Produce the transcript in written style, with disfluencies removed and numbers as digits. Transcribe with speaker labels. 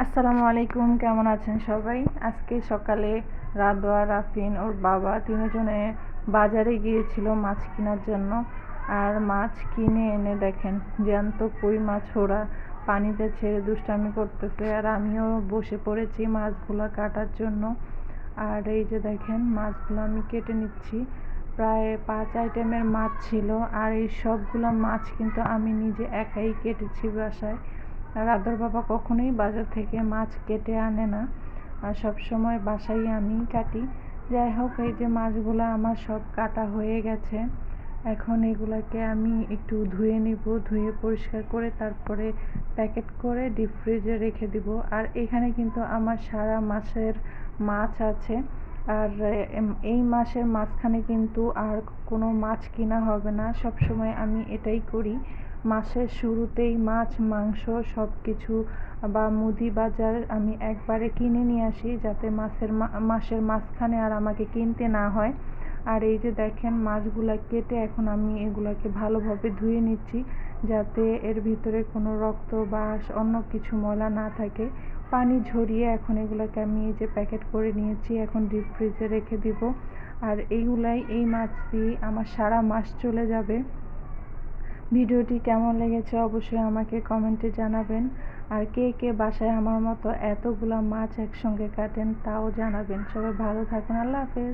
Speaker 1: আসসালামু আলাইকুম, কেমন আছেন সবাই? আজকে সকালে রাদোয়া, রাফিন ওর বাবা তিনজনে বাজারে গিয়েছিল মাছ কেনার জন্য। আর মাছ কিনে এনে দেখেন জ্যান্ত কই মাছ ওরা পানিতে ছেড়ে দুষ্টামি করতেছে, আর আমিও বসে পড়েছি মাছগুলো কাটার জন্য। আর এই যে দেখেন মাছগুলো আমি কেটে নিচ্ছি। প্রায় 5 আইটেমের মাছ ছিল, আর এই সবগুলো মাছ কিন্তু আমি নিজে একাই কেটেছি বাসায়। রাধর বাবা কখনোই বাজার থেকে মাছ কেটে আনে না, আর সবসময় বাসায় আমিই কাটি। যাই হোক, এই যে মাছগুলো আমার সব কাটা হয়ে গেছে। এখন এগুলাকে আমি একটু ধুয়ে নিব, ধুয়ে পরিষ্কার করে তারপরে প্যাকেট করে ডিপ ফ্রিজে রেখে দিব। আর এখানে কিন্তু আমার সারা মাসের মাছ আছে। আর এই মাসের মাঝখানে কিন্তু আর কোনো মাছ কিনা হবে না। সব সময় আমি এটাই করি, মাসের শুরুতেই মাছ মাংস সব কিছু বা মুদি বাজার আমি একবারে কিনে নিয়ে আসি, যাতে মাসের মাঝখানে আর আমাকে কিনতে না হয়। আর এই যে দেখেন মাছগুলা কেটে এখন আমি এগুলাকে ভালোভাবে ধুয়ে নিচ্ছি, যাতে এর ভিতরে কোনো রক্ত বা অন্য কিছু ময়লা না থাকে। পানি ঝরিয়ে এখন এগুলাকে আমি এই যে প্যাকেট করে নিয়েছি, এখন ডিপ ফ্রিজে রেখে দিব। আর এই মাছ দিয়ে আমার সারা মাস চলে যাবে। ভিডিওটি কেমন লেগেছে অবশ্যই আমাকে কমেন্টে জানাবেন। আর কে কে বাসায় আমার মতো এতগুলা মাছ একসঙ্গে কাটেন তাও জানাবেন। সবাই ভালো থাকুন, আল্লাহ হাফেজ।